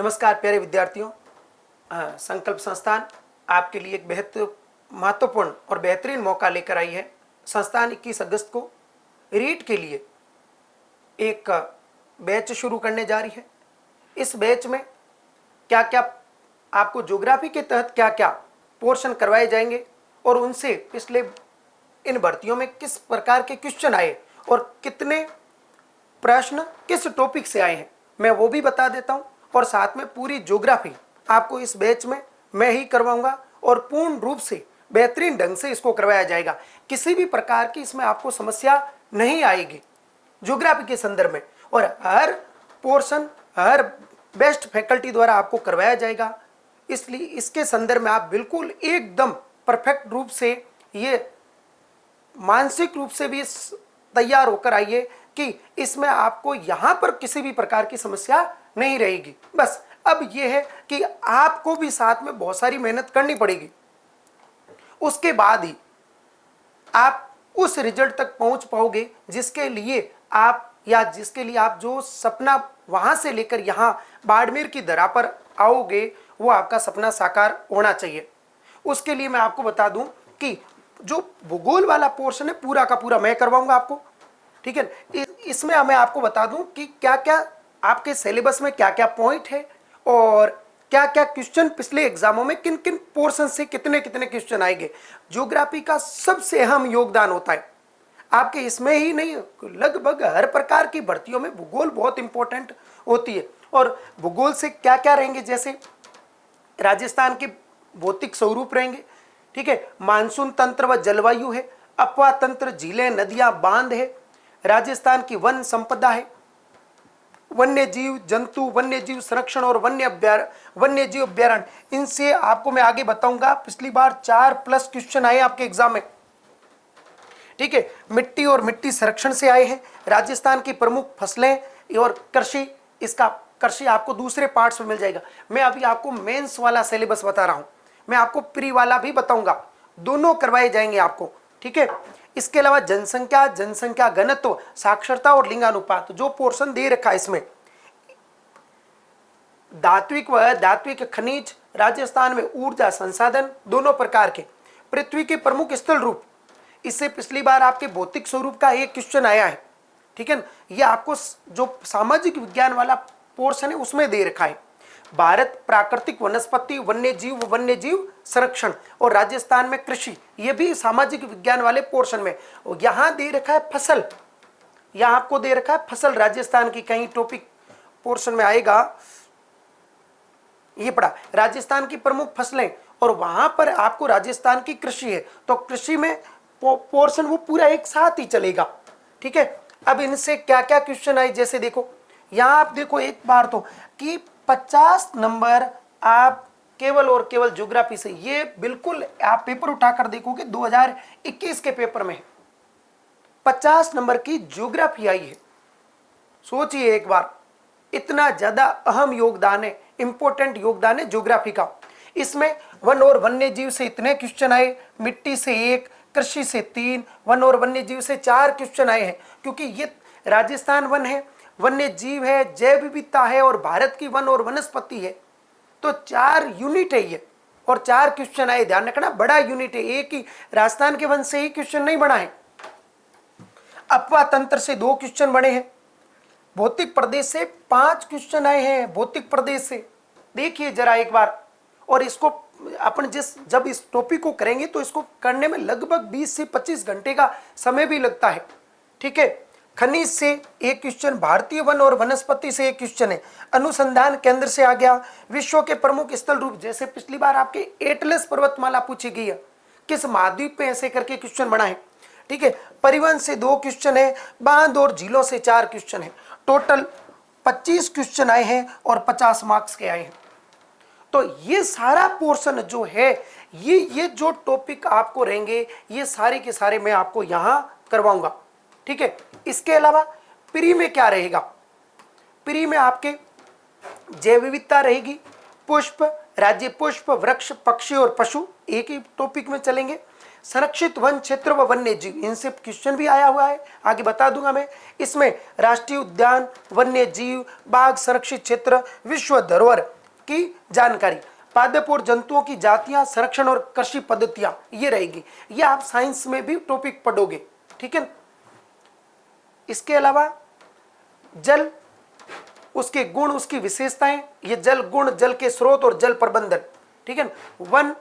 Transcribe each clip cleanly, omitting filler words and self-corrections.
नमस्कार प्यारे विद्यार्थियों। संकल्प संस्थान आपके लिए एक बेहद महत्वपूर्ण और बेहतरीन मौका लेकर आई है। संस्थान 21 अगस्त को रीट के लिए एक बैच शुरू करने जा रही है। इस बैच में क्या क्या आपको ज्योग्राफी के तहत क्या क्या पोर्शन करवाए जाएंगे और उनसे पिछले इन भर्तियों में किस प्रकार के क्वेश्चन आए और कितने प्रश्न किस टॉपिक से आए हैं, मैं वो भी बता देता हूं। और साथ में पूरी ज्योग्राफी आपको इस बैच में मैं ही करवाऊंगा और पूर्ण रूप से बेहतरीन ढंग से इसको करवाया जाएगा। किसी भी प्रकार की इसमें आपको समस्या नहीं आएगी ज्योग्राफी के संदर्भ में, और हर पोर्शन हर बेस्ट फैकल्टी द्वारा आपको करवाया जाएगा। इसलिए इसके संदर्भ में आप बिल्कुल एकदम परफेक्ट रूप से ये मानसिक रूप से भी तैयार होकर आइए कि इसमें आपको यहां पर किसी भी प्रकार की समस्या नहीं रहेगी। बस अब यह है कि आपको भी साथ में बहुत सारी मेहनत करनी पड़ेगी। उसके बाद ही आप उस रिजल्ट तक पहुंच पाओगे जिसके लिए आप जो सपना वहां से लेकर यहां बाड़मेर की धरा पर आओगे वो आपका सपना साकार होना चाहिए। उसके लिए मैं आपको बता दूं कि जो भूगोल वाला पोर्शन है पूरा का पूरा मैं करवाऊंगा आपको, ठीक है। इसमें मैं आपको बता दूं कि क्या क्या आपके सिलेबस में क्या क्या पॉइंट है और क्या क्या क्वेश्चन पिछले एग्जामों में किन किन पोर्शन से कितने कितने क्वेश्चन आएंगे। ज्योग्राफी का सबसे अहम योगदान होता है आपके इसमें ही नहीं, लगभग हर प्रकार की भर्तियों में भूगोल बहुत इंपॉर्टेंट होती है। और भूगोल से क्या क्या रहेंगे, जैसे राजस्थान के भौतिक स्वरूप रहेंगे, ठीक है, मानसून तंत्र व जलवायु है, अपवा तंत्र, झीलें, नदियां, बांध है, राजस्थान की वन संपदा है, वन्य जीव जंतु, वन्य जीव संरक्षण और वन्य जीव अभ्यारण्य। इनसे आपको मैं आगे बताऊंगा। पिछली बार 4+ क्वेश्चन आए आपके एग्जाम में, ठीक है। मिट्टी और मिट्टी संरक्षण से आए हैं। राजस्थान की प्रमुख फसलें और कृषि, इसका कृषि आपको दूसरे पार्ट्स में मिल जाएगा। मैं अभी आपको मेंस वाला सिलेबस बता रहा हूं, मैं आपको प्री वाला भी बताऊंगा, दोनों करवाए जाएंगे आपको, ठीक है। इसके अलावा जनसंख्या घनत्व, साक्षरता और लिंगानुपात जो पोर्शन दे रखा है इसमें, धात्विक खनिज, राजस्थान में ऊर्जा संसाधन दोनों प्रकार के, पृथ्वी के प्रमुख स्थल रूप, इससे पिछली बार आपके भौतिक स्वरूप का एक क्वेश्चन आया है, ठीक है। यह आपको जो सामाजिक विज्ञान वाला पोर्शन है उसमें दे रखा है। भारत, प्राकृतिक वनस्पति, वन्य जीव संरक्षण और राजस्थान में कृषि, ये भी सामाजिक विज्ञान वाले पोर्शन में। यहां दे रखा है फसल, यहां आपको दे रखा है फसल, राजस्थान की कहीं टॉपिक पोर्शन में आएगा, ये पढ़ा राजस्थान की प्रमुख फसलें, और वहां पर आपको राजस्थान की कृषि है, तो कृषि में पोर्शन वो पूरा एक साथ ही चलेगा, ठीक है। अब इनसे क्या क्या क्वेश्चन आए, जैसे देखो यहां आप देखो एक बार तो कि 50 नंबर आप केवल और केवल ज्योग्राफी से, ये बिल्कुल आप पेपर उठाकर देखोगे 2021 के पेपर में 50 नंबर की ज्योग्राफी आई है। सोचिए एक बार, इतना ज्यादा अहम योगदान है, इंपॉर्टेंट योगदान है ज्योग्राफी का। इसमें वन और वन्य जीव से इतने क्वेश्चन आए, मिट्टी से 1, कृषि से 3, वन और वन्य जीव से 4 क्वेश्चन आए हैं, क्योंकि ये राजस्थान वन है, वन्य जीव है, जैव विविधता है और भारत की वन और वनस्पति है, तो 4 यूनिट है ये, और 4 क्वेश्चन आए। ध्यान रखना, बड़ा यूनिट है, एक ही राजस्थान के वन से ही क्वेश्चन नहीं बना है। अपवा तंत्र से 2 क्वेश्चन बने हैं, भौतिक प्रदेश से 5 क्वेश्चन आए हैं, भौतिक प्रदेश से देखिए जरा एक बार। और इसको अपन जब इस टॉपिक को करेंगे तो इसको करने में लगभग 20 से 25 घंटे का समय भी लगता है, ठीक है। खनिज से 1 क्वेश्चन, भारतीय वन और वनस्पति से 1 क्वेश्चन है, अनुसंधान केंद्र से आ गया, विश्व के प्रमुख स्थल रूप, जैसे पिछली बार आपके एटलस पर्वतमाला पूछी गई है, किस महाद्वीप पे ऐसे करके क्वेश्चन बना है, ठीक है। परिवहन से 2 क्वेश्चन है, बांध और झीलों से 4 क्वेश्चन है, टोटल 25 क्वेश्चन आए हैं और 50 मार्क्स के आए हैं। तो ये सारा पोर्शन जो है, ये जो टॉपिक आपको रहेंगे, ये सारे के सारे मैं आपको यहां करवाऊंगा, ठीक है। इसके अलावा प्री में क्या रहेगा, प्री में आपके जैव विविधता रहेगी, पुष्प, राज्य पुष्प, वृक्ष, पक्षी और पशु एक ही टॉपिक में चलेंगे, संरक्षित वन क्षेत्र व वन्य जीव, इनसे क्वेश्चन भी आया हुआ है, आगे बता दूंगा मैं। इसमें राष्ट्रीय उद्यान, वन्य जीव, बाघ संरक्षित क्षेत्र, विश्व धरोहर की जानकारी, पादप जंतुओं की जातियां, संरक्षण और कृषि पद्धतियां, ये रहेगी। ये आप साइंस में भी टॉपिक पढ़ोगे, ठीक है। इसके अलावा जल, उसके गुण, उसकी विशेषताएं, ये जल गुण, जल के स्रोत और जल प्रबंधन, ठीक है। वन,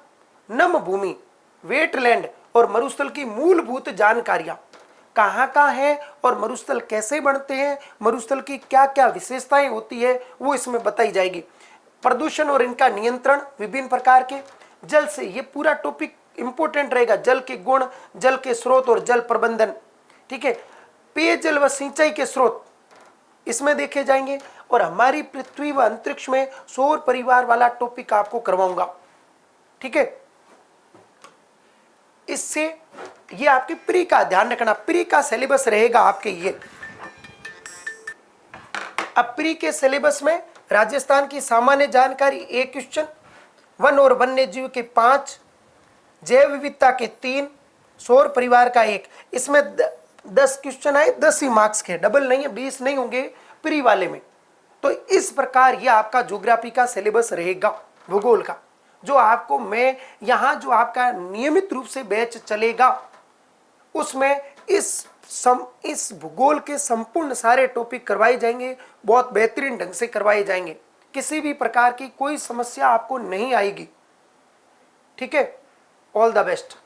नम भूमि, वेटलैंड और मरुस्थल की मूलभूत जानकारियां, कहाँ है और मरुस्थल कैसे बनते हैं, मरुस्थल की क्या क्या विशेषताएं होती है, वो इसमें बताई जाएगी। प्रदूषण और इनका नियंत्रण, विभिन्न प्रकार के जल से, ये पूरा टॉपिक इंपॉर्टेंट रहेगा। जल के गुण, जल के स्रोत और जल प्रबंधन, ठीक है। पेयजल व सिंचाई के स्रोत इसमें देखे जाएंगे। और हमारी पृथ्वी व अंतरिक्ष में सौर परिवार वाला टॉपिक आपको करवाऊंगा, ठीक है। इससे ये आपके प्री का ध्यान रखना, प्री का सिलेबस रहेगा आपके ये। अब प्री के सिलेबस में राजस्थान की सामान्य जानकारी 1 क्वेश्चन, वन और वन्य जीव के 5, जैव विविधता के 3, सौर परिवार का 1। इसमें 10 क्वेश्चन आए, 10 ही मार्क्स के, डबल नहीं है, 20 नहीं होंगे प्री वाले में। तो इस प्रकार ये आपका ज्योग्राफी का सिलेबस रहेगा, भूगोल का, जो आपको मैं यहाँ जो आपका नियमित रूप से बैच चलेगा उसमें इस भूगोल के संपूर्ण सारे टॉपिक करवाए जाएंगे, बहुत बेहतरीन ढंग से करवाए जाएंगे, किसी भी प्रकार की कोई समस्या आपको नहीं आएगी, ठीक है। All the best.